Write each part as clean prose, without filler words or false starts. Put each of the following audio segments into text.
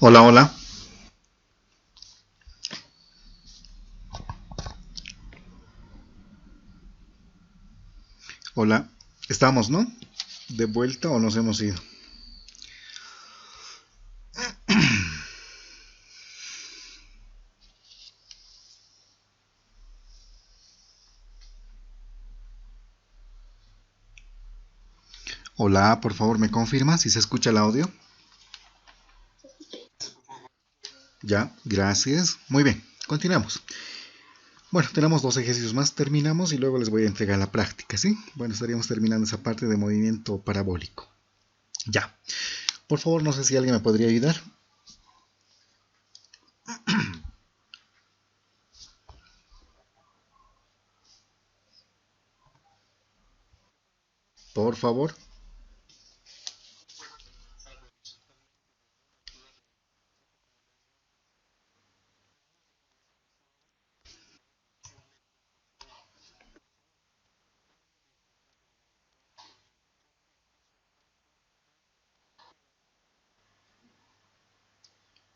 Hola, hola. Hola. Estamos, ¿no? ¿De vuelta o nos hemos ido? Hola, por favor, ¿me confirma si se escucha el audio? Ya, gracias. Muy bien, continuamos. Bueno, tenemos dos ejercicios más, terminamos y luego les voy a entregar la práctica, ¿sí? Bueno, estaríamos terminando esa parte de movimiento parabólico. Ya. Por favor, no sé si alguien me podría ayudar. Por favor.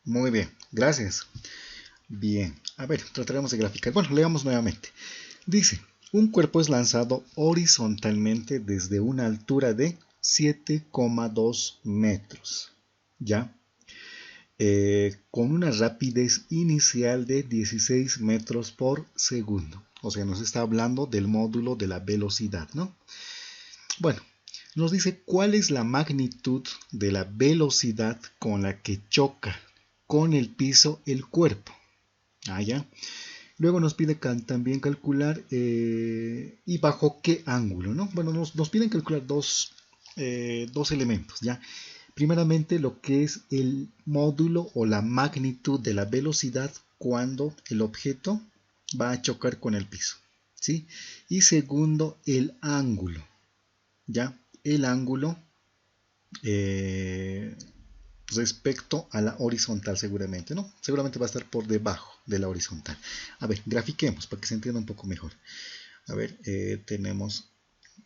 Muy bien, gracias. Bien, a ver, trataremos de graficar. Bueno, leamos nuevamente. Dice, un cuerpo es lanzado horizontalmente desde una altura de 7,2 metros, ¿ya? Con una rapidez inicial de 16 metros por segundo. O sea, nos está hablando del módulo de la velocidad, ¿no? Bueno, nos dice cuál es la magnitud de la velocidad con la que choca con el piso el cuerpo. Ah, ya. Luego nos pide también calcular y bajo qué ángulo, ¿no? Bueno, nos piden calcular dos elementos, ¿ya? Primeramente lo que es el módulo o la magnitud de la velocidad cuando el objeto va a chocar con el piso, ¿sí? Y segundo, el ángulo, ¿ya? El ángulo eh, respecto a la horizontal seguramente, ¿no? Seguramente va a estar por debajo de la horizontal. A ver, grafiquemos para que se entienda un poco mejor. A ver, tenemos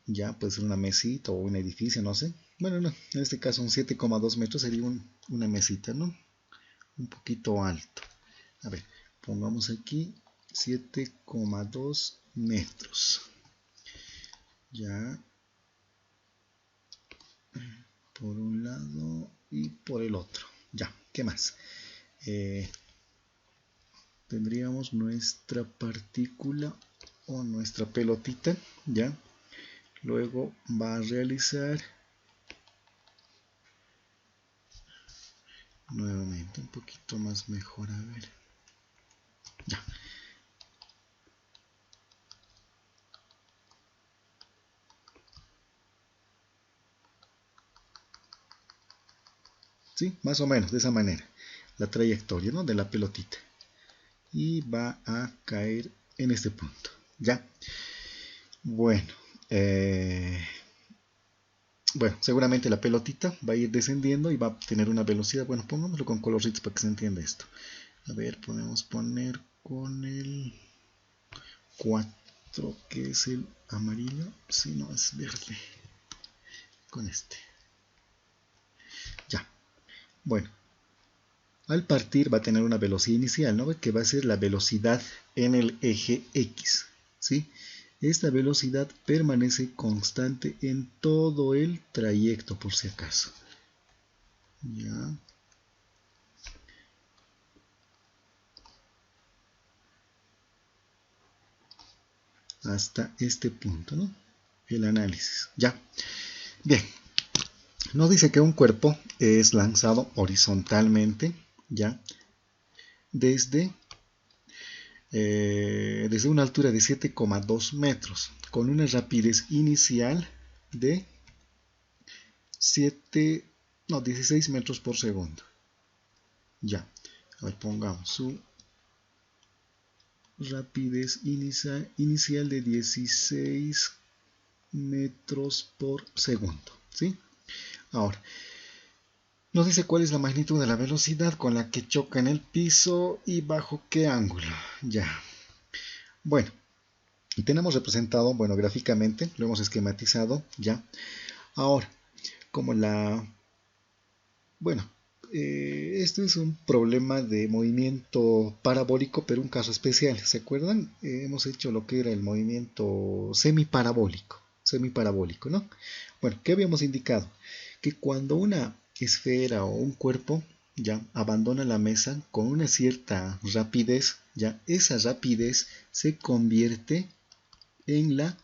ya puede ser una mesita o un edificio, no sé. Bueno, no, en este caso un 7,2 metros sería una mesita, ¿no? Un poquito alto. A ver, pongamos aquí 7,2 metros. Ya, por un lado y por el otro. Ya, ¿qué más? Eh, Tendríamos nuestra partícula o nuestra pelotita, ya. Luego va a realizar nuevamente un poquito más mejor, a ver. Ya. Sí, más o menos de esa manera. La trayectoria, ¿no? De la pelotita. Y va a caer en este punto. Ya. Bueno. eh, bueno, seguramente la pelotita va a ir descendiendo y va a tener una velocidad. Bueno, pongámoslo con colorcitos para que se entienda esto. A ver, podemos poner con el 4, que es el amarillo. Si no, es verde. Con este. Ya. Bueno, al partir va a tener una velocidad inicial, ¿no? Que va a ser la velocidad en el eje X, ¿sí? Esta velocidad permanece constante en todo el trayecto, por si acaso. Ya. Hasta este punto, ¿no? El análisis. Ya. Bien. Nos dice que un cuerpo es lanzado horizontalmente, ¿ya? Desde desde una altura de 7,2 metros, con una rapidez inicial de 7, no, 16 metros por segundo. Ya, a ver, pongamos su rapidez inicial de 16 metros por segundo. ¿Sí? Ahora, nos dice cuál es la magnitud de la velocidad con la que choca en el piso y bajo qué ángulo. Ya. Bueno, y tenemos representado, bueno, gráficamente, lo hemos esquematizado ya. Ahora, como la, bueno, este es un problema de movimiento parabólico, pero un caso especial. ¿Se acuerdan? Hemos hecho lo que era el movimiento semiparabólico, ¿no? Bueno, ¿qué habíamos indicado? Que cuando una esfera o un cuerpo ya abandona la mesa con una cierta rapidez, ya esa rapidez se convierte en la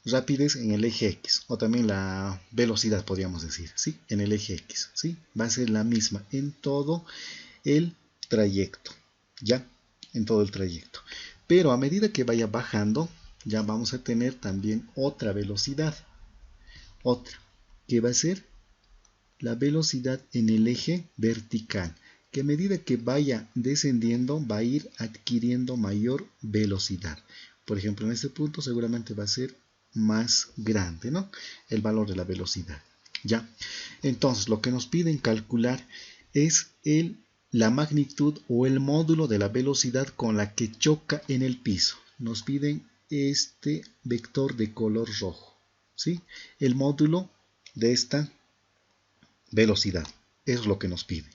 rapidez en el eje X, o también la velocidad podríamos decir, ¿sí? En el eje X, ¿sí? Va a ser la misma en todo el trayecto, ¿ya? En todo el trayecto. Pero a medida que vaya bajando, ya vamos a tener también otra velocidad, otra, que va a ser la velocidad en el eje vertical, que a medida que vaya descendiendo va a ir adquiriendo mayor velocidad. Por ejemplo, en este punto seguramente va a ser más grande, ¿no? El valor de la velocidad. ¿Ya? Entonces, lo que nos piden calcular es la magnitud o el módulo de la velocidad con la que choca en el piso. Nos piden este vector de color rojo, ¿sí? El módulo de esta velocidad. Eso es lo que nos pide.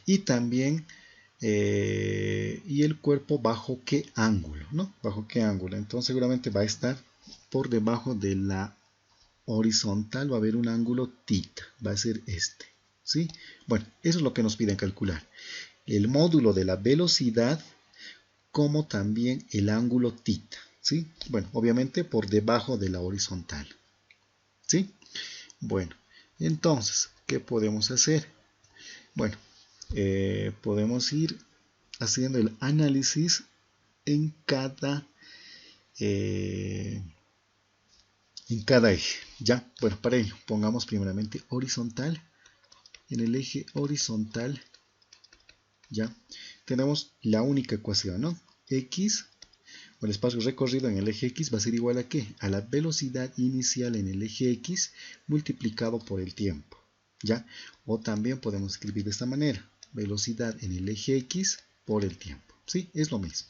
Y también y el cuerpo bajo qué ángulo, ¿no? Bajo qué ángulo. Entonces seguramente va a estar por debajo de la horizontal, va a haber un ángulo θ, va a ser este, ¿sí? Bueno, eso es lo que nos piden calcular. El módulo de la velocidad como también el ángulo θ, ¿sí? Bueno, obviamente por debajo de la horizontal, ¿sí? Bueno, entonces, ¿qué podemos hacer? Bueno, podemos ir haciendo el análisis en cada eje. Ya, bueno, para ello pongamos primeramente horizontal. En el eje horizontal ya tenemos la única ecuación, ¿no? X, o el espacio recorrido en el eje X va a ser igual a ¿qué? A la velocidad inicial en el eje X multiplicado por el tiempo, ¿ya? O también podemos escribir de esta manera, velocidad en el eje X por el tiempo, ¿sí? Es lo mismo.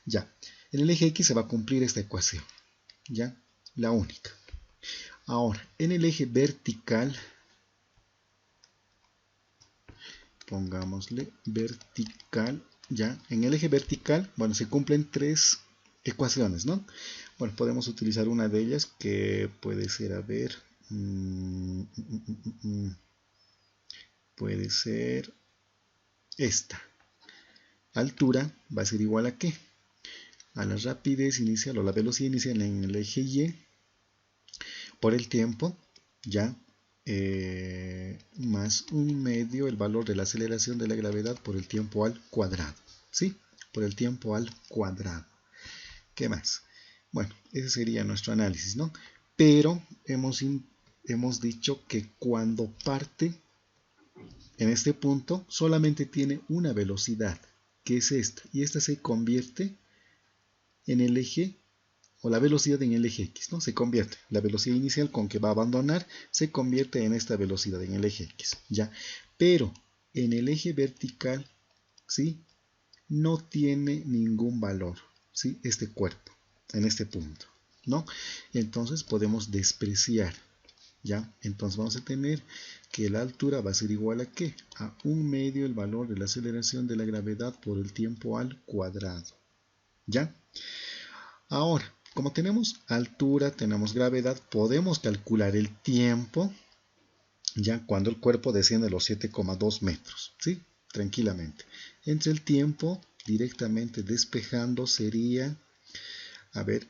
Ya, en el eje X se va a cumplir esta ecuación, ¿ya? La única. Ahora, en el eje vertical, pongámosle vertical, ya, en el eje vertical, bueno, se cumplen tres ecuaciones, ¿no? Bueno, podemos utilizar una de ellas que puede ser, a ver, puede ser esta. Altura va a ser igual a ¿qué? A la rapidez inicial o la velocidad inicial en el eje Y por el tiempo, ya, más 1/2 el valor de la aceleración de la gravedad por el tiempo al cuadrado, ¿sí? Por el tiempo al cuadrado. ¿Qué más? Bueno, ese sería nuestro análisis, ¿no? Pero hemos dicho que cuando parte en este punto solamente tiene una velocidad, que es esta, y esta se convierte en el eje, o la velocidad en el eje X, ¿no? Se convierte, la velocidad inicial con que va a abandonar se convierte en esta velocidad en el eje X, ¿ya? Pero en el eje vertical, ¿sí? No tiene ningún valor, ¿sí? Este cuerpo, en este punto, ¿no? Entonces podemos despreciar, ¿ya? Entonces vamos a tener que la altura va a ser igual a ¿qué? A 1/2 el valor de la aceleración de la gravedad por el tiempo al cuadrado, ¿ya? Ahora, como tenemos altura, tenemos gravedad, podemos calcular el tiempo, ya cuando el cuerpo desciende los 7,2 metros, ¿sí? Tranquilamente. Entre el tiempo, directamente despejando, sería, a ver,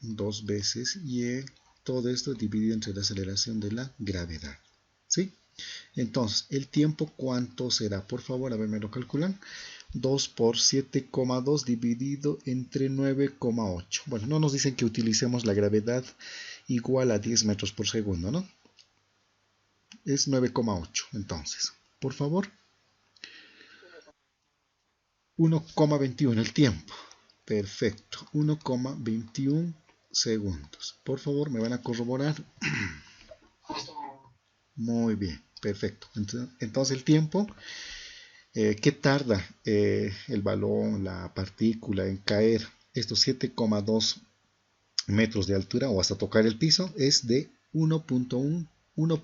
2 veces y todo esto dividido entre la aceleración de la gravedad, ¿sí? Entonces, ¿el tiempo cuánto será? Por favor, a ver, me lo calculan. 2 por 7,2 dividido entre 9,8. Bueno, no nos dicen que utilicemos la gravedad igual a 10 metros por segundo, ¿no? Es 9,8. Entonces, por favor. 1,21 el tiempo. Perfecto. 1,21 segundos. Por favor, me van a corroborar. Muy bien. Perfecto. Entonces el tiempo, ¿qué tarda el balón, la partícula en caer estos 7,2 metros de altura o hasta tocar el piso? Es de 1.1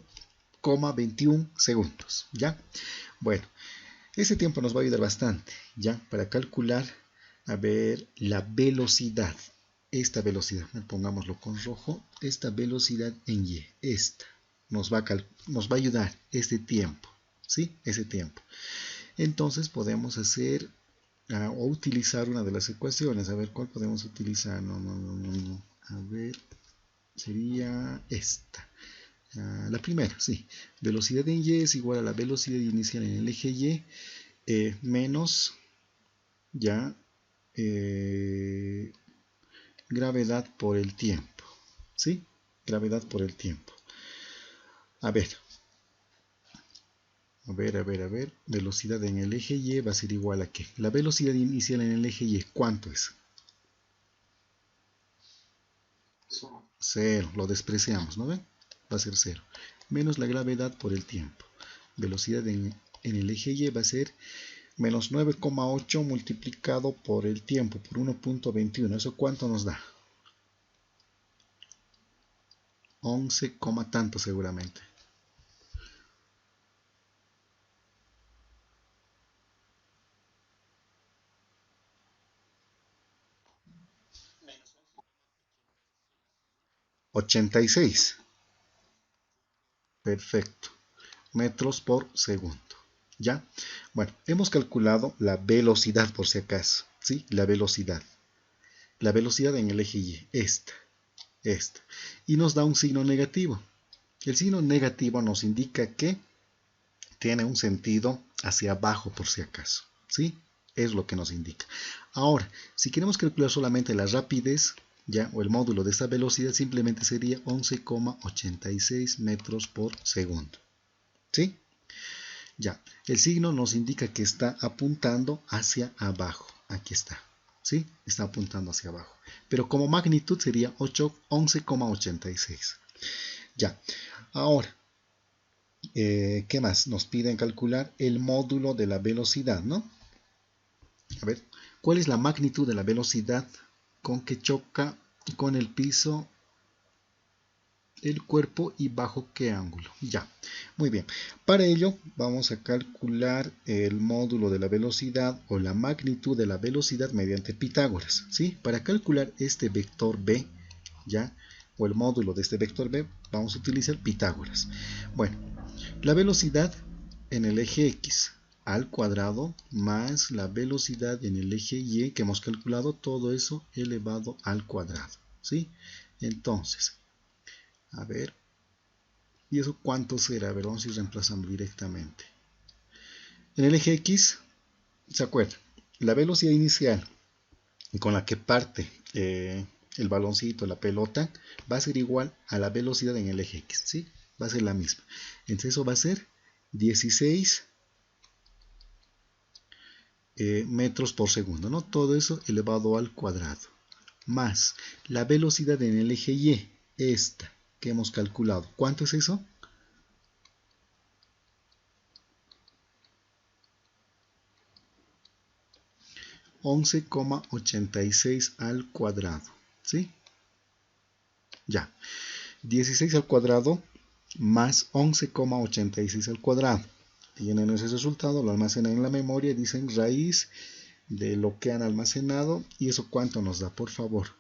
11,21 segundos, ¿ya? Bueno, ese tiempo nos va a ayudar bastante, ¿ya? Para calcular, a ver, la velocidad. Esta velocidad, pongámoslo con rojo, esta velocidad en Y, esta, nos va a ayudar este tiempo, ¿sí? Ese tiempo. Entonces podemos hacer o utilizar una de las ecuaciones. A ver, ¿cuál podemos utilizar? No. A ver, sería esta. La primera, sí. Velocidad en Y es igual a la velocidad inicial en el eje Y menos ya gravedad por el tiempo. ¿Sí? Gravedad por el tiempo. A ver. Velocidad en el eje Y va a ser igual a ¿qué? La velocidad inicial en el eje Y, ¿cuánto es? 0. Lo despreciamos, ¿no ven? Va a ser 0. Menos la gravedad por el tiempo. Velocidad en el eje Y va a ser menos 9,8 multiplicado por el tiempo, por 1,21. ¿Eso cuánto nos da? 11, tanto seguramente. ¿86? Perfecto. Metros por segundo. ¿Ya? Bueno, hemos calculado la velocidad por si acaso. ¿Sí? La velocidad. La velocidad en el eje Y. Esta. Y nos da un signo negativo. El signo negativo nos indica que tiene un sentido hacia abajo por si acaso. ¿Sí? Es lo que nos indica. Ahora, si queremos calcular solamente la rapidez, ya, o el módulo de esta velocidad, simplemente sería 11,86 metros por segundo. ¿Sí? Ya, el signo nos indica que está apuntando hacia abajo. Aquí está. ¿Sí? Está apuntando hacia abajo. Pero como magnitud sería 11,86. Ya, ahora, ¿qué más? Nos piden calcular el módulo de la velocidad, ¿no? A ver, ¿cuál es la magnitud de la velocidad con que choca con el piso el cuerpo y bajo qué ángulo? Ya, muy bien. Para ello vamos a calcular el módulo de la velocidad o la magnitud de la velocidad mediante Pitágoras, ¿sí? Para calcular este vector B, ya, o el módulo de este vector B, vamos a utilizar Pitágoras. Bueno, la velocidad en el eje X al cuadrado más la velocidad en el eje Y que hemos calculado, todo eso elevado al cuadrado, ¿sí? Entonces, a ver, ¿y eso cuánto será? A ver, vamos a ir reemplazando directamente. En el eje X, ¿se acuerdan? La velocidad inicial con la que parte el baloncito, la pelota, va a ser igual a la velocidad en el eje X, ¿sí? Va a ser la misma. Entonces eso va a ser 16 metros por segundo, ¿no? Todo eso elevado al cuadrado. Más la velocidad en el eje Y, esta que hemos calculado. ¿Cuánto es eso? 11,86 al cuadrado, ¿sí? Ya, 16 al cuadrado más 11,86 al cuadrado. Tienen ese resultado, lo almacenan en la memoria, dicen raíz de lo que han almacenado. ¿Y eso cuánto nos da, por favor?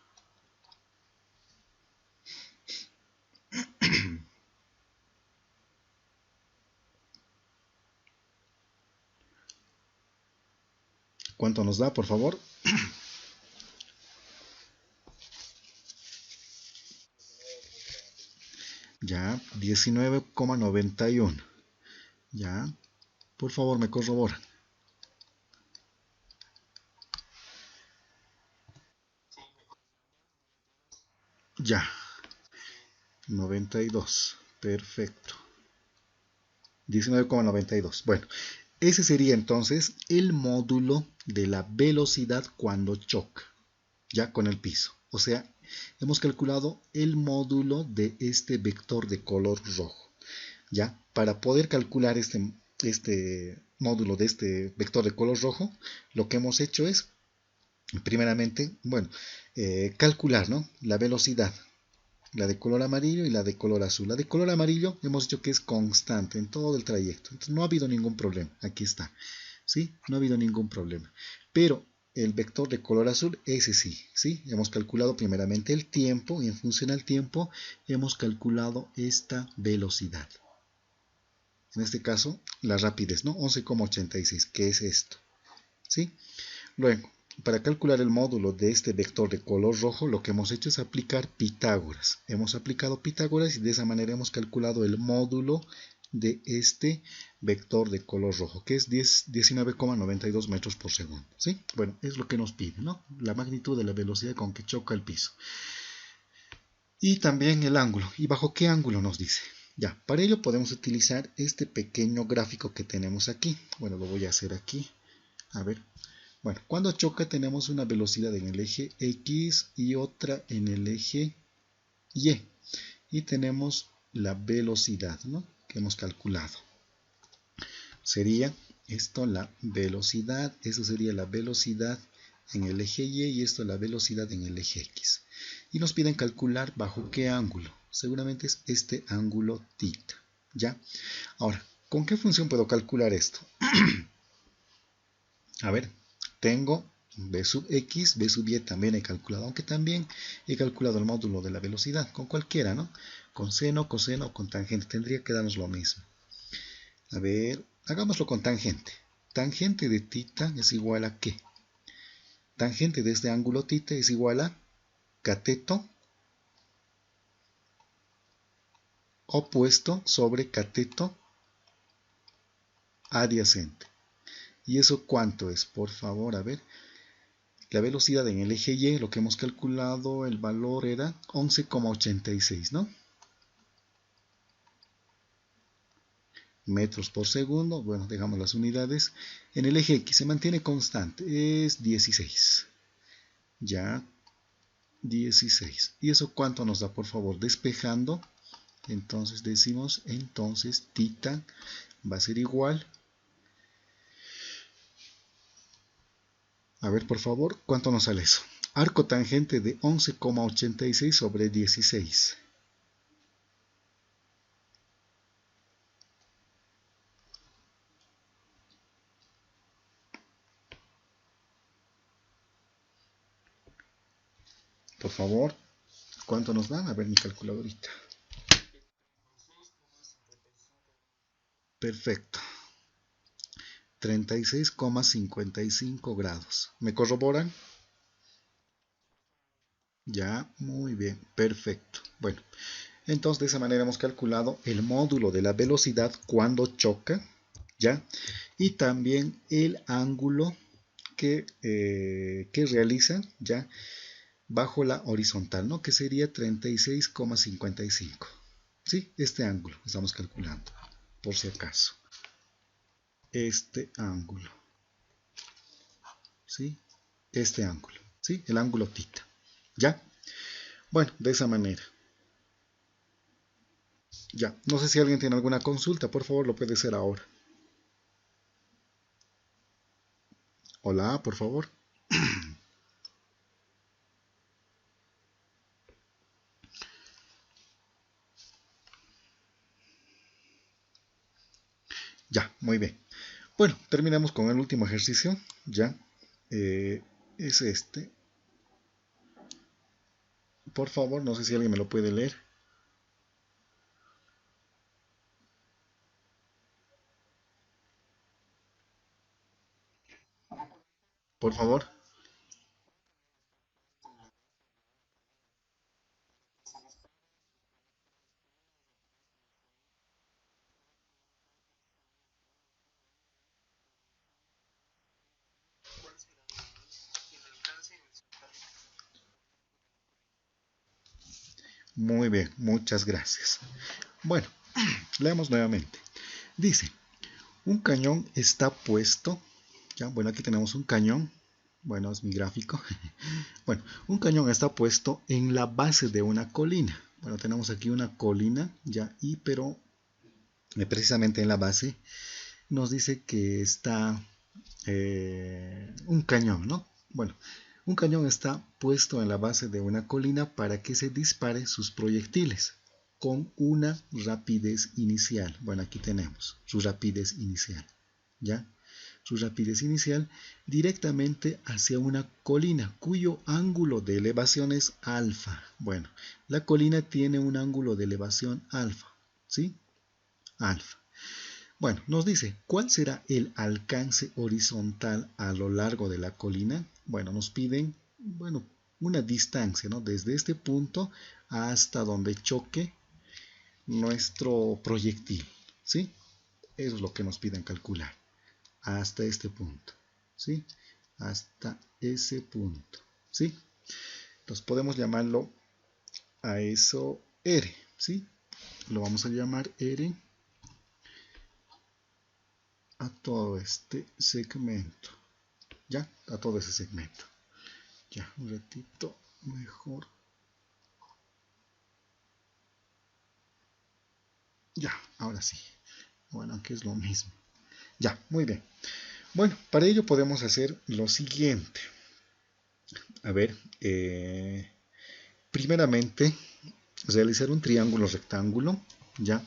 ¿Cuánto nos da, por favor? Ya, 19,91. Ya, por favor, me corroboran. Ya, 92. Perfecto. 19,92. Bueno, ese sería entonces el módulo de la velocidad cuando choca, ya con el piso. O sea, hemos calculado el módulo de este vector de color rojo. Ya, para poder calcular este módulo de este vector de color rojo, lo que hemos hecho es, primeramente, bueno, calcular, ¿no? La velocidad la de color amarillo y la de color azul. La de color amarillo hemos dicho que es constante en todo el trayecto, entonces no ha habido ningún problema. Aquí está, ¿sí? No ha habido ningún problema. Pero el vector de color azul, ese sí, ¿sí? Hemos calculado primeramente el tiempo y en función al tiempo hemos calculado esta velocidad. En este caso, la rapidez, ¿no? 11,86, que es esto, ¿sí? Luego, para calcular el módulo de este vector de color rojo, lo que hemos hecho es aplicar Pitágoras. Hemos aplicado Pitágoras y de esa manera hemos calculado el módulo de este vector de color rojo, que es 19,92 metros por segundo. ¿Sí? Bueno, es lo que nos pide, ¿no? La magnitud de la velocidad con que choca el piso. Y también el ángulo. ¿Y bajo qué ángulo nos dice? Ya, para ello podemos utilizar este pequeño gráfico que tenemos aquí. Bueno, lo voy a hacer aquí. A ver. Bueno, cuando choca tenemos una velocidad en el eje X y otra en el eje Y. Y tenemos la velocidad, ¿no?, que hemos calculado. Sería esto la velocidad, eso sería la velocidad en el eje Y esto la velocidad en el eje X. Y nos piden calcular bajo qué ángulo. Seguramente es este ángulo θ. ¿Ya? Ahora, ¿con qué función puedo calcular esto? A ver, tengo b sub x, b sub y también he calculado, aunque también he calculado el módulo de la velocidad, con cualquiera, ¿no? Con seno, coseno o con tangente, tendría que darnos lo mismo. A ver, hagámoslo con tangente. Tangente de θ es igual a ¿qué? Tangente de este ángulo θ es igual a cateto opuesto sobre cateto adyacente. ¿Y eso cuánto es? Por favor, a ver. La velocidad en el eje Y, lo que hemos calculado, el valor era 11,86, ¿no? Metros por segundo. Bueno, dejamos las unidades. En el eje X se mantiene constante, es 16. Ya, 16. ¿Y eso cuánto nos da? Por favor, despejando. Entonces decimos, entonces θ va a ser igual. A ver, por favor, ¿cuánto nos sale eso? Arco tangente de 11,86 sobre 16. Por favor, ¿cuánto nos dan? A ver mi calculadorita. Perfecto. 36,55 grados. ¿Me corroboran? Ya, muy bien, perfecto. Bueno, entonces de esa manera hemos calculado el módulo de la velocidad cuando choca, ¿ya? Y también el ángulo que realiza, ¿ya?, bajo la horizontal, ¿no?, que sería 36,55. ¿Sí? Este ángulo estamos calculando, por si acaso. Este ángulo. ¿Sí? Este ángulo. ¿Sí? El ángulo θ. ¿Ya? Bueno, de esa manera. Ya, no sé si alguien tiene alguna consulta, por favor lo puede hacer ahora. Hola, por favor. Ya, muy bien. Bueno, terminamos con el último ejercicio. Ya, es este. Por favor, no sé si alguien me lo puede leer. Por favor. Muy bien, muchas gracias. Bueno, leamos nuevamente. Dice, un cañón está puesto. Ya, bueno, aquí tenemos un cañón. Bueno, es mi gráfico. Bueno, un cañón está puesto en la base de una colina. Bueno, tenemos aquí una colina, ya, pero precisamente en la base nos dice que está un cañón, ¿no? Bueno, Un cañón está puesto en la base de una colina para que se dispare sus proyectiles con una rapidez inicial. Bueno, aquí tenemos su rapidez inicial, ¿ya? Su rapidez inicial directamente hacia una colina cuyo ángulo de elevación es alfa. Bueno, la colina tiene un ángulo de elevación alfa, ¿sí? Alfa. Bueno, nos dice, ¿cuál será el alcance horizontal a lo largo de la colina? Bueno, nos piden, bueno, una distancia, ¿no? Desde este punto hasta donde choque nuestro proyectil, ¿sí? Eso es lo que nos piden calcular. Hasta este punto, ¿sí? Hasta ese punto, ¿sí? Entonces podemos llamarlo a eso R, ¿sí? Lo vamos a llamar R a todo este segmento, ¿ya? A todo ese segmento. Ya, un ratito mejor. Ya, ahora sí. Bueno, aquí es lo mismo. Ya, muy bien. Bueno, para ello podemos hacer lo siguiente. A ver, primeramente realizar un triángulo rectángulo, ya,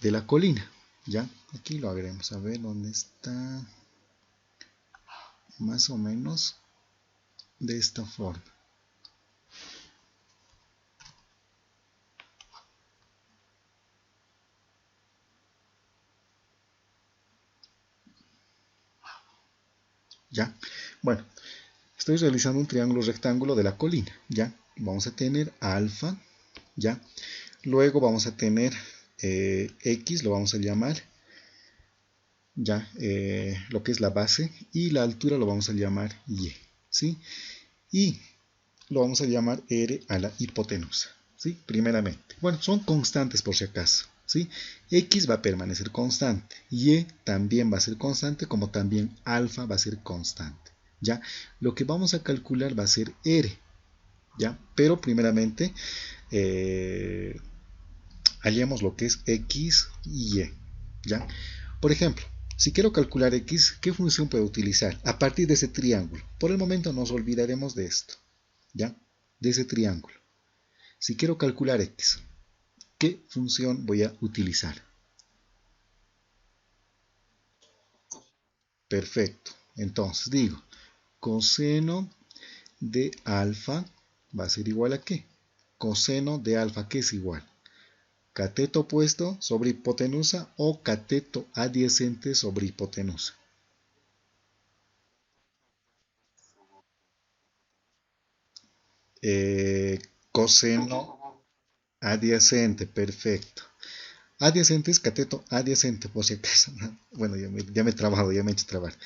de la colina, ya. Aquí lo haremos, a ver dónde está, más o menos de esta forma. Ya, bueno, estoy realizando un triángulo rectángulo de la colina, ya. Vamos a tener alfa, ya. Luego vamos a tener X, lo vamos a llamar, ya, lo que es la base, y la altura lo vamos a llamar Y, ¿sí? Y lo vamos a llamar R a la hipotenusa, ¿sí? Primeramente. Bueno, son constantes por si acaso, ¿sí? X va a permanecer constante, Y también va a ser constante, como también alfa va a ser constante, ¿ya? Lo que vamos a calcular va a ser R, ¿ya? Pero primeramente hallemos lo que es X y Y, ¿ya? Por ejemplo, si quiero calcular X, ¿qué función puedo utilizar? A partir de ese triángulo. Por el momento nos olvidaremos de esto, ¿ya? De ese triángulo. Si quiero calcular X, ¿qué función voy a utilizar? Perfecto. Entonces digo, coseno de alfa va a ser igual a ¿qué? Coseno de alfa, ¿qué es igual? Cateto opuesto sobre hipotenusa o cateto adyacente sobre hipotenusa. Coseno adyacente, perfecto. Adyacente es cateto adyacente, por si acaso. Bueno, ya me he trabado, ya me he hecho trabar.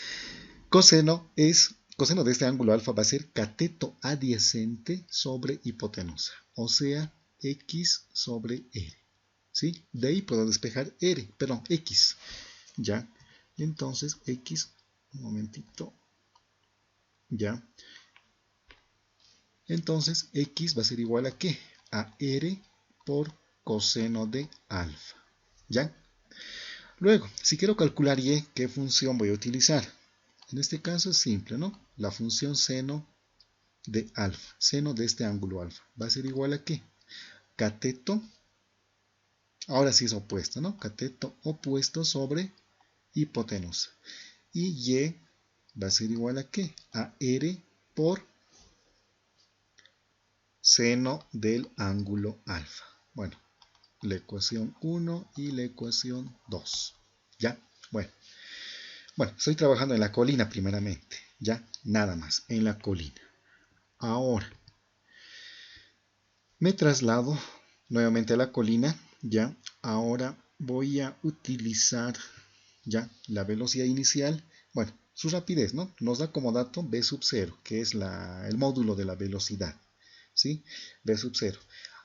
Coseno de este ángulo alfa va a ser cateto adyacente sobre hipotenusa, o sea, X sobre R. ¿Sí? De ahí puedo despejar R, perdón, X. ¿Ya? Entonces, X, un momentito. ¿Ya? Entonces, X va a ser igual a ¿qué? A R por coseno de alfa. ¿Ya? Luego, si quiero calcular Y, ¿qué función voy a utilizar? En este caso es simple, ¿no? La función seno de alfa, seno de este ángulo alfa, va a ser igual a ¿qué? Cateto, ahora sí es opuesto, ¿no? Cateto opuesto sobre hipotenusa. Y Y va a ser igual a ¿qué? A R por seno del ángulo alfa. Bueno, la ecuación 1 y la ecuación 2. ¿Ya? Bueno, estoy trabajando en la colina primeramente. ¿Ya? Nada más, en la colina. Ahora, me traslado nuevamente a la colina. ¿Ya? Ahora voy a utilizar ya la velocidad inicial. Bueno, su rapidez, ¿no? Nos da como dato b sub 0, que es el módulo de la velocidad. ¿Sí? B sub 0.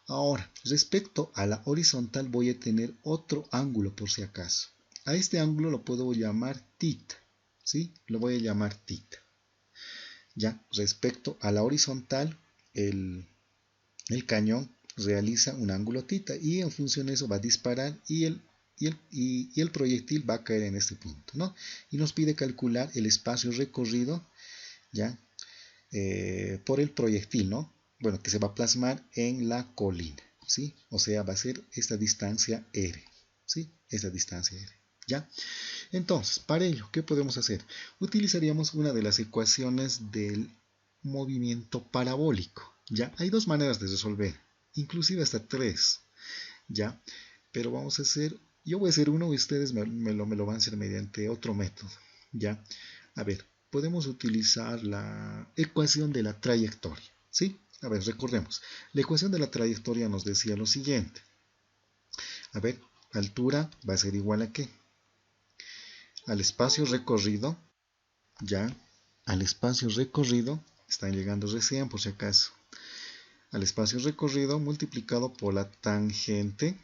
Ahora, respecto a la horizontal voy a tener otro ángulo por si acaso. A este ángulo lo puedo llamar θ, ¿sí? Lo voy a llamar θ. Ya, respecto a la horizontal, el cañón realiza un ángulo θ y en función de eso va a disparar y el proyectil va a caer en este punto, ¿no? Y nos pide calcular el espacio recorrido, ¿ya? por el proyectil, ¿no? Bueno, que se va a plasmar en la colina, ¿sí? O sea, va a ser esta distancia R, ¿sí? Esta distancia R, ¿ya? Entonces, para ello, ¿qué podemos hacer? Utilizaríamos una de las ecuaciones del movimiento parabólico, ¿ya? Hay dos maneras de resolver, inclusive hasta tres, ¿ya? Pero vamos a hacer, yo voy a hacer uno y ustedes me lo van a hacer mediante otro método, ¿ya? A ver, podemos utilizar la ecuación de la trayectoria, ¿sí? A ver, recordemos. La ecuación de la trayectoria nos decía lo siguiente. A ver, altura va a ser igual a ¿qué? Al espacio recorrido, ya, al espacio recorrido, están llegando recién por si acaso, al espacio recorrido multiplicado por la tangente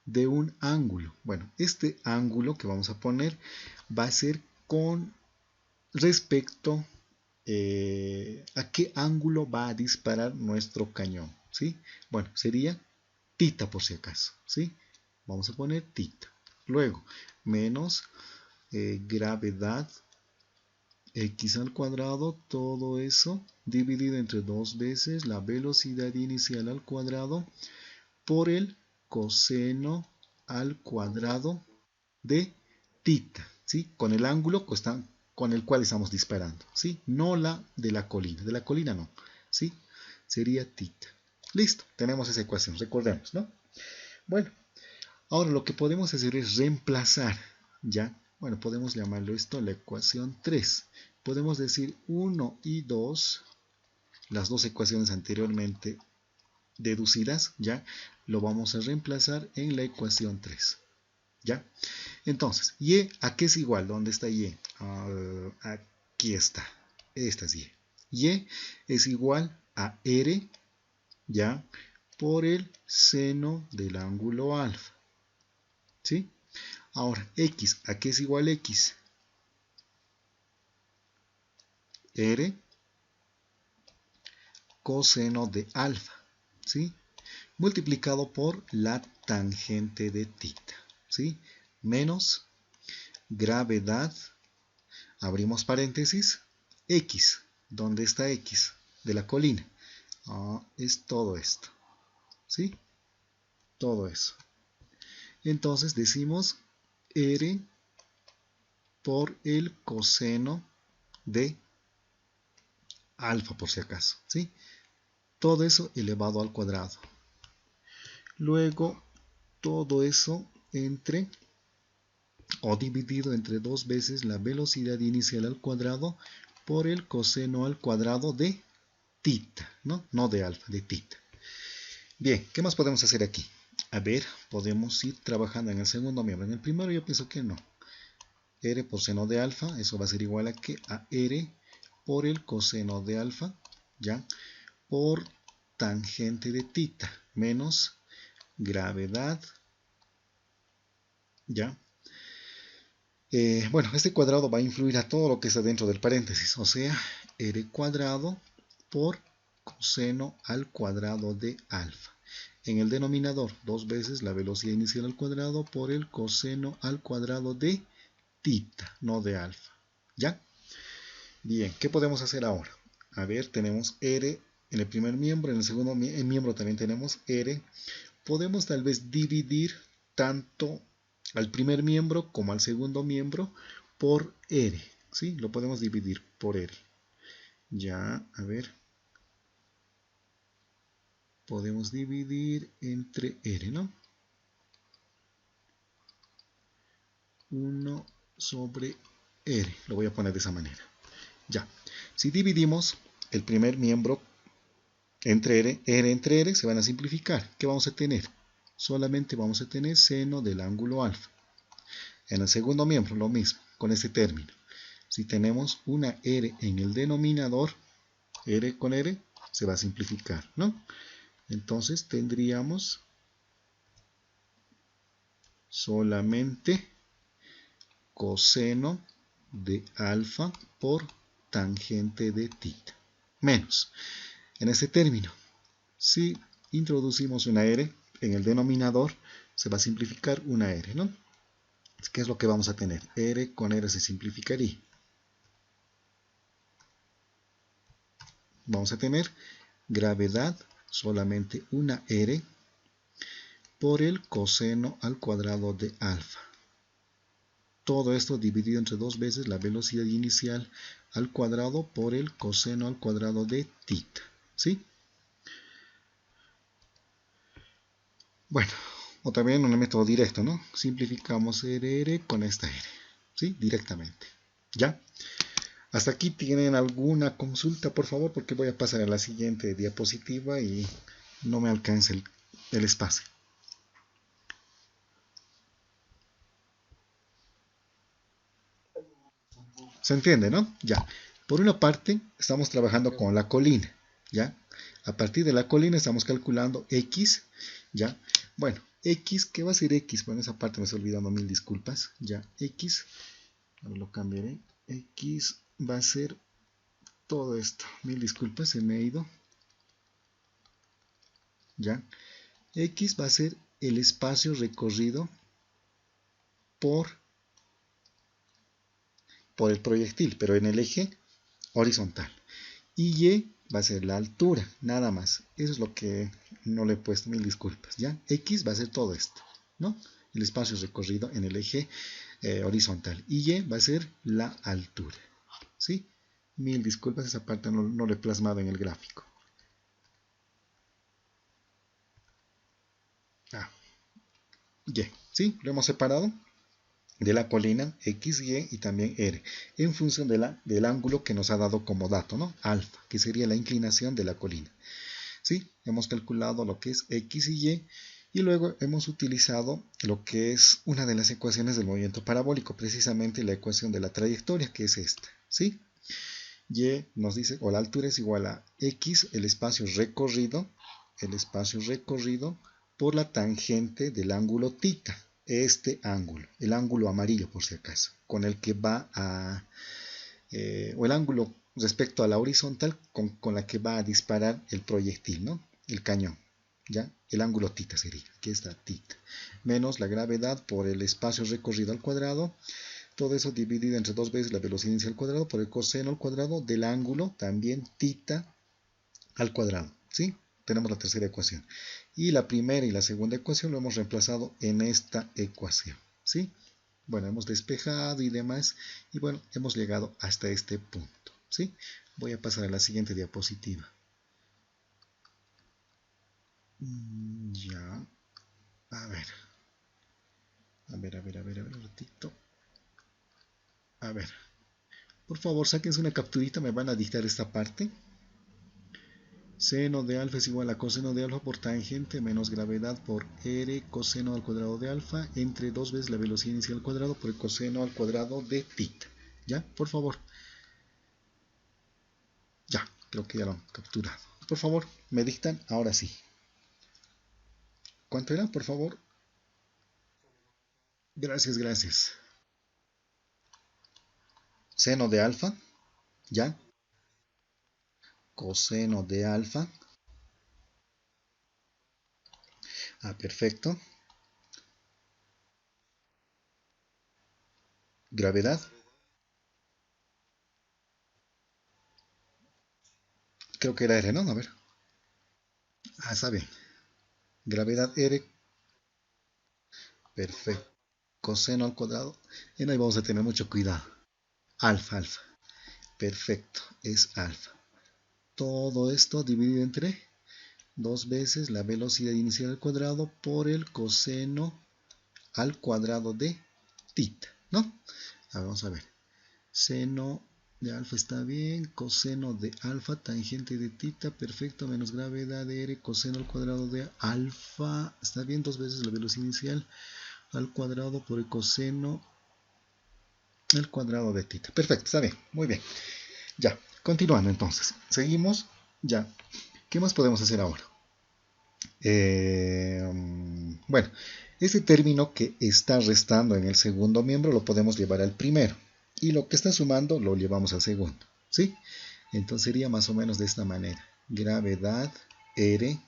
de un ángulo. Bueno, este ángulo que vamos a poner va a ser con respecto a qué ángulo va a disparar nuestro cañón, ¿sí? Bueno, sería tita por si acaso, ¿sí? Vamos a poner tita. Luego, menos gravedad x al cuadrado, todo eso dividido entre dos veces la velocidad inicial al cuadrado por el coseno al cuadrado de tita, ¿sí? Con el ángulo con el cual estamos disparando, ¿sí? No la de la colina no, ¿sí? Sería tita. Listo, tenemos esa ecuación, recordemos, ¿no? Bueno, ahora lo que podemos hacer es reemplazar, ¿ya? Bueno, podemos llamarlo esto la ecuación 3. Podemos decir 1 y 2, las dos ecuaciones anteriormente deducidas, ¿ya? Lo vamos a reemplazar en la ecuación 3, ¿ya? Entonces, y a qué es igual, ¿dónde está y? Aquí está, esta es y. Y es igual a r, ¿ya? Por el seno del ángulo alfa, ¿sí? Ahora, x, ¿a qué es igual x? R coseno de alfa, ¿sí? Multiplicado por la tangente de tita, ¿sí? Menos gravedad, abrimos paréntesis, x, ¿dónde está x? De la colina. Es todo esto, ¿sí? Todo eso. Entonces decimos r por el coseno de alfa, por si acaso, ¿sí? Todo eso elevado al cuadrado. Luego, todo eso entre o dividido entre dos veces la velocidad inicial al cuadrado por el coseno al cuadrado de tita, ¿no? No de alfa, de tita. Bien, ¿qué más podemos hacer aquí? A ver, podemos ir trabajando en el segundo miembro. En el primero yo pienso que no. R por seno de alfa, eso va a ser igual a ¿qué? A R por el coseno de alfa, ¿ya? Por tangente de tita, menos gravedad, ¿ya? Bueno, este cuadrado va a influir a todo lo que está dentro del paréntesis, o sea, r cuadrado por coseno al cuadrado de alfa. En el denominador, dos veces la velocidad inicial al cuadrado por el coseno al cuadrado de tita, no de alfa. ¿Ya? Bien, ¿qué podemos hacer ahora? A ver, tenemos r en el primer miembro, en el segundo miembro también tenemos r. Podemos tal vez dividir tanto al primer miembro como al segundo miembro por r, ¿sí? Lo podemos dividir por r. Ya, a ver. Podemos dividir entre r, ¿no? 1 sobre r. Lo voy a poner de esa manera. Ya. Si dividimos el primer miembro entre r entre r, se van a simplificar. ¿Qué vamos a tener? Solamente vamos a tener seno del ángulo alfa. En el segundo miembro, lo mismo, con este término. Si tenemos una r en el denominador, r con r se va a simplificar, ¿no? Entonces tendríamos solamente coseno de alfa por tangente de tita, menos. En este término, si introducimos una r en el denominador, se va a simplificar una r, ¿no? ¿Qué es lo que vamos a tener? R con r se simplificaría. vamos a tener gravedad solamente una R por el coseno al cuadrado de alfa. Todo esto dividido entre 2 veces la velocidad inicial al cuadrado por el coseno al cuadrado de θ. ¿Sí? Bueno, o también un método directo, ¿no? Simplificamos R con esta R. ¿Sí? Directamente. ¿Ya? Hasta aquí tienen alguna consulta, por favor, porque voy a pasar a la siguiente diapositiva y no me alcanza el espacio. ¿Se entiende, no? Ya. Por una parte, estamos trabajando con la colina, ¿ya? A partir de la colina estamos calculando X, ¿ya? Bueno, X, ¿qué va a ser X? Bueno, esa parte me estoy olvidando, mil disculpas, ¿ya? X, ahora lo cambiaré. X va a ser todo esto, mil disculpas, se me ha ido, ¿ya? X va a ser el espacio recorrido por el proyectil, pero en el eje horizontal. Y Y va a ser la altura, nada más. Eso es lo que no le he puesto, mil disculpas, ¿ya? X va a ser todo esto, ¿no? El espacio recorrido en el eje horizontal. Y Y va a ser la altura, ¿sí? Mil disculpas, esa parte no lo he plasmado en el gráfico. Y, ¿sí? Lo hemos separado de la colina X, Y y también R, en función del ángulo que nos ha dado como dato, ¿no? Alfa, que sería la inclinación de la colina. ¿Sí? Hemos calculado lo que es X y luego hemos utilizado lo que es una de las ecuaciones del movimiento parabólico, precisamente la ecuación de la trayectoria, que es esta, ¿sí? Y nos dice, o la altura es igual a X, el espacio recorrido por la tangente del ángulo θ, este ángulo, el ángulo amarillo por si acaso, con el que va a, o el ángulo respecto a la horizontal con la que va a disparar el proyectil, ¿no? El cañón, ¿ya? El ángulo θ sería, aquí está θ, menos la gravedad por el espacio recorrido al cuadrado, todo eso dividido entre 2 veces la velocidad inicial al cuadrado por el coseno al cuadrado del ángulo, también θ al cuadrado, ¿sí? Tenemos la tercera ecuación. Y la primera y la segunda ecuación lo hemos reemplazado en esta ecuación, ¿sí? Bueno, hemos despejado y demás, y bueno, hemos llegado hasta este punto, ¿sí? Voy a pasar a la siguiente diapositiva. Ya, a ver, un ratito. A ver, por favor, sáquense una capturita, me van a dictar esta parte. Seno de alfa es igual a coseno de alfa por tangente menos gravedad por r coseno al cuadrado de alfa entre 2 veces la velocidad inicial al cuadrado por el coseno al cuadrado de θ. ¿Ya? Por favor. Ya, creo que ya lo han capturado. Por favor, me dictan ahora sí. ¿Cuánto era, por favor? Gracias, gracias. Seno de alfa, ¿ya? Coseno de alfa. Ah, perfecto. Gravedad. Creo que era R, ¿no? A ver. Ah, está bien. Gravedad R. Perfecto. Coseno al cuadrado. Y ahí vamos a tener mucho cuidado. Alfa, alfa. Perfecto. Es alfa. Todo esto dividido entre 2 veces la velocidad inicial al cuadrado por el coseno al cuadrado de θ, ¿no? Vamos a ver. Seno de alfa está bien, coseno de alfa, tangente de θ, perfecto, menos gravedad de r, coseno al cuadrado de alfa, está bien, 2 veces la velocidad inicial al cuadrado por el coseno al cuadrado de θ. Perfecto, está bien, muy bien. Ya, continuando entonces, seguimos, ya. ¿Qué más podemos hacer ahora? Bueno, este término que está restando en el segundo miembro lo podemos llevar al primero. Y lo que está sumando lo llevamos al segundo. ¿Sí? Entonces sería más o menos de esta manera. Gravedad R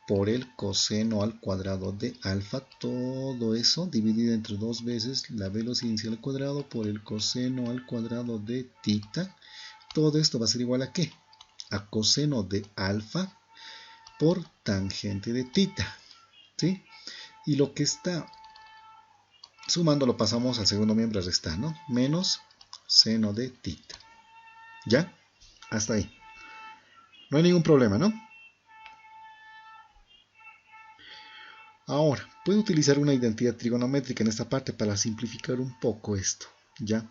por el coseno al cuadrado de alfa. Todo eso dividido entre 2 veces la velocidad inicial al cuadrado por el coseno al cuadrado de θ. Todo esto va a ser igual a ¿qué? a coseno de alfa por tangente de tita, ¿sí? Y lo que está sumando lo pasamos al segundo miembro a restar, ¿no? Menos seno de tita. ¿Ya? Hasta ahí. No hay ningún problema, ¿no? Ahora, puedo utilizar una identidad trigonométrica en esta parte para simplificar un poco esto, ¿ya?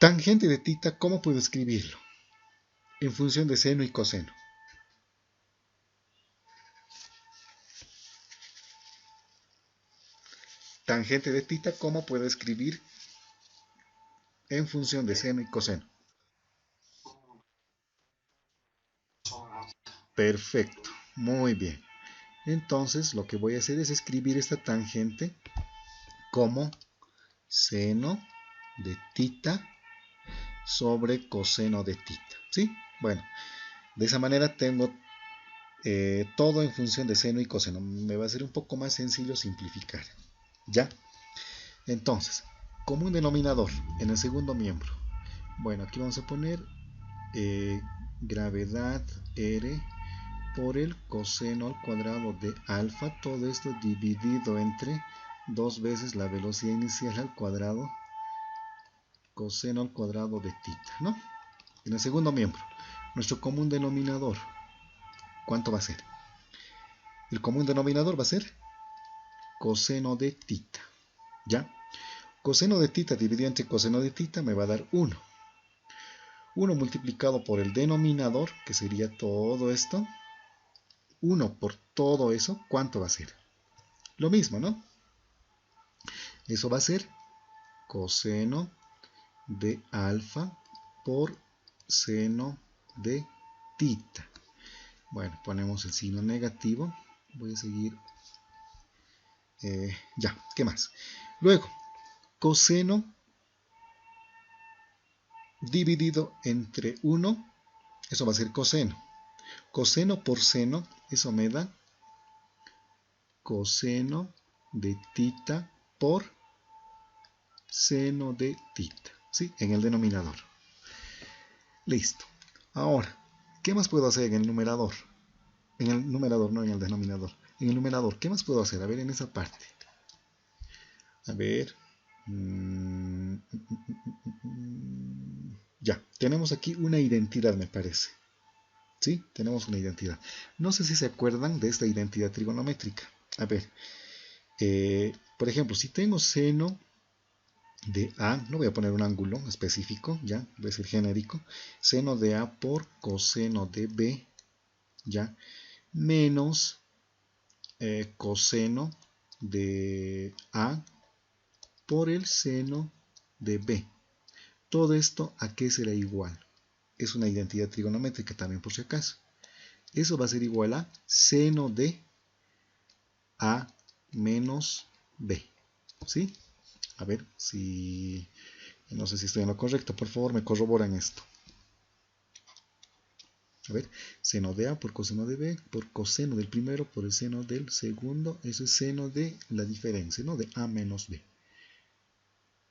Tangente de tita, ¿cómo puedo escribirlo? En función de seno y coseno. Tangente de tita, ¿cómo puedo escribir en función de seno y coseno? Perfecto, muy bien. Entonces lo que voy a hacer es escribir esta tangente como seno de tita sobre coseno de tita, ¿sí? Bueno, de esa manera tengo todo en función de seno y coseno. Me va a ser un poco más sencillo simplificar, ¿ya? Entonces, como un denominador en el segundo miembro. Bueno, aquí vamos a poner gravedad R por el coseno al cuadrado de alfa, todo esto dividido entre 2 veces la velocidad inicial al cuadrado, coseno al cuadrado de tita, ¿no? En el segundo miembro, nuestro común denominador, ¿cuánto va a ser? El común denominador va a ser coseno de tita, ¿ya? Coseno de tita dividido entre coseno de tita me va a dar 1. 1 multiplicado por el denominador, que sería todo esto. 1 por todo eso, ¿cuánto va a ser? Lo mismo, ¿no? Eso va a ser coseno de alfa por seno de tita. Bueno, ponemos el signo negativo. Voy a seguir. Ya, ¿qué más? Luego, coseno dividido entre 1, eso va a ser coseno. Coseno por seno, eso me da coseno de tita por seno de tita, ¿sí? En el denominador. Listo. Ahora, ¿qué más puedo hacer en el numerador? En el numerador, no en el denominador. En el numerador, ¿qué más puedo hacer? A ver, en esa parte. A ver. Ya, tenemos aquí una identidad, me parece. ¿Sí? Tenemos una identidad. No sé si se acuerdan de esta identidad trigonométrica. A ver. Por ejemplo, si tengo seno de A, no voy a poner un ángulo específico, ya, voy a decir genérico, seno de A por coseno de B, ya, menos coseno de A por el seno de B. Todo esto, ¿a qué será igual? Es una identidad trigonométrica también, por si acaso. Eso va a ser igual a seno de A menos B, ¿sí? A ver si... No sé si estoy en lo correcto. Por favor, me corroboran esto. A ver, seno de A por coseno de B, por coseno del primero, por el seno del segundo. Eso es seno de la diferencia, ¿no? De A menos B.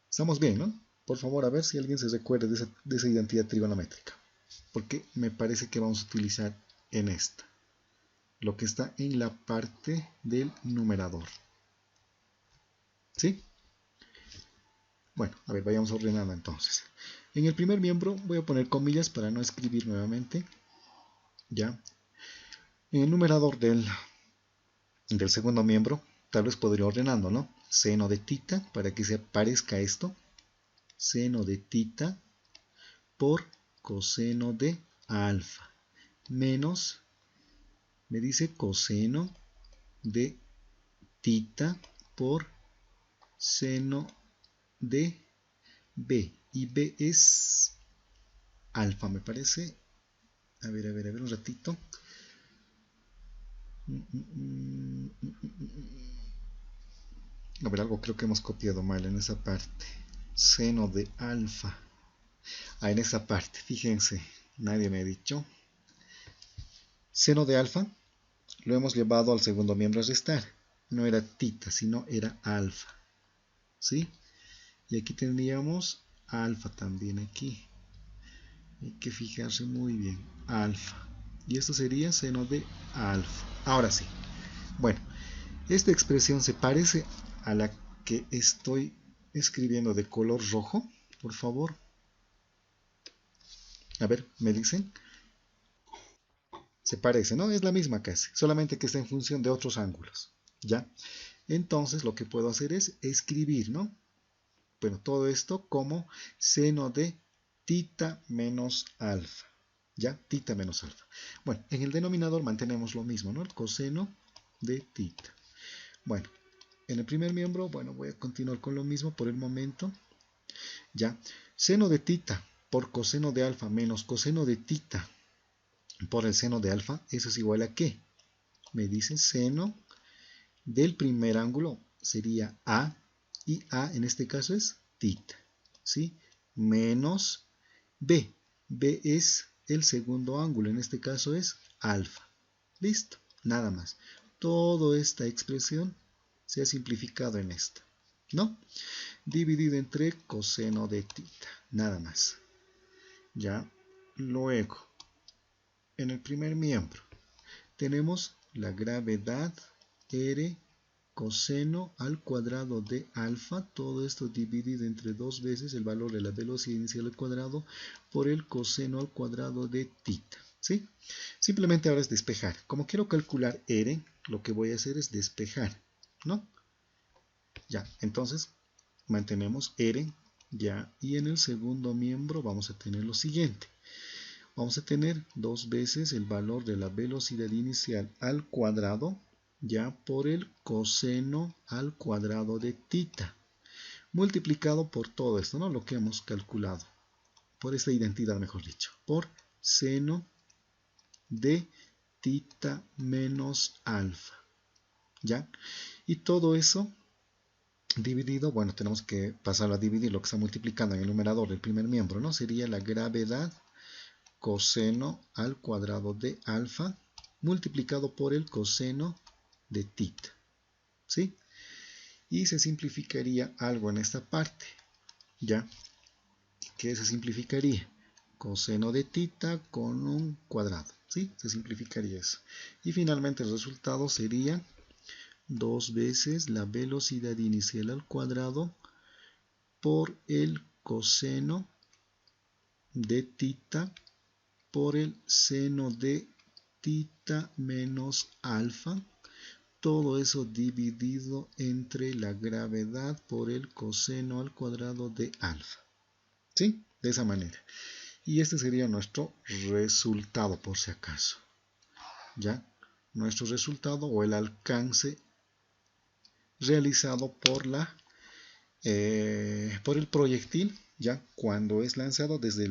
Estamos bien, ¿no? Por favor, a ver si alguien se recuerda de esa identidad trigonométrica. Porque me parece que vamos a utilizar en esta. Lo que está en la parte del numerador. ¿Sí? Bueno, a ver, vayamos ordenando entonces. En el primer miembro voy a poner comillas para no escribir nuevamente. ¿Ya? En el numerador del segundo miembro, tal vez podría ordenando, ¿no? Seno de tita, para que se parezca esto. Seno de tita por coseno de alfa. Menos, me dice coseno de tita por seno de B. Y B es alfa, me parece. A ver, un ratito. A ver, algo creo que hemos copiado mal en esa parte. Seno de alfa. Ah, en esa parte, fíjense, nadie me ha dicho. Seno de alfa lo hemos llevado al segundo miembro a restar. No era tita, sino era alfa. ¿Sí? Y aquí tendríamos alfa también aquí. Hay que fijarse muy bien. Alfa. Y esto sería seno de alfa. Ahora sí. Bueno, esta expresión se parece a la que estoy escribiendo de color rojo. Por favor. A ver, me dicen. Se parece, ¿no? Es la misma casi. Solamente que está en función de otros ángulos. ¿Ya? Entonces lo que puedo hacer es escribir, ¿no? Bueno, todo esto como seno de tita menos alfa. ¿Ya? Tita menos alfa. Bueno, en el denominador mantenemos lo mismo, ¿no? El coseno de tita. Bueno, en el primer miembro, bueno, voy a continuar con lo mismo por el momento. ¿Ya? Seno de tita por coseno de alfa menos coseno de tita por el seno de alfa, eso es igual a ¿qué? Me dice seno del primer ángulo sería A, y A en este caso es tita, ¿sí? Menos B. B es el segundo ángulo, en este caso es alfa. Listo, nada más. Toda esta expresión se ha simplificado en esta, ¿no? Dividido entre coseno de tita, nada más. Ya, luego, en el primer miembro, tenemos la gravedad R coseno al cuadrado de alfa, todo esto dividido entre dos veces el valor de la velocidad inicial al cuadrado por el coseno al cuadrado de tita, ¿sí? Simplemente ahora es despejar. Como quiero calcular R, lo que voy a hacer es despejar, ¿no? Ya, entonces mantenemos R, ya, y en el segundo miembro vamos a tener lo siguiente. Vamos a tener dos veces el valor de la velocidad inicial al cuadrado, ya, por el coseno al cuadrado de tita, multiplicado por todo esto, ¿no? Lo que hemos calculado, por esta identidad, mejor dicho, por seno de tita menos alfa, ¿ya? Y todo eso dividido, bueno, tenemos que pasarlo a dividir lo que está multiplicando en el numerador del primer miembro, ¿no? Sería la gravedad coseno al cuadrado de alfa multiplicado por el coseno de tita, ¿sí? Y se simplificaría algo en esta parte, ¿ya? ¿Qué se simplificaría? Coseno de tita con un cuadrado, ¿sí? Se simplificaría eso. Y finalmente el resultado sería dos veces la velocidad inicial al cuadrado por el coseno de tita por el seno de tita menos alfa, todo eso dividido entre la gravedad por el coseno al cuadrado de alfa, ¿sí? De esa manera. Y este sería nuestro resultado, por si acaso, ¿ya? Nuestro resultado o el alcance realizado por el proyectil, ya cuando es lanzado desde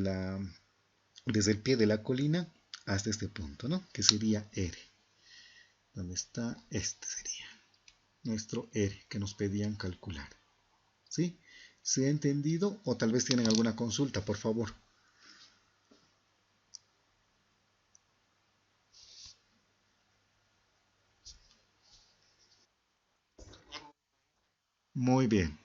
el pie de la colina hasta este punto, ¿no? Que sería R. ¿Dónde está? Este sería nuestro R que nos pedían calcular. ¿Sí? ¿Se ha entendido? O tal vez tienen alguna consulta, por favor. Muy bien.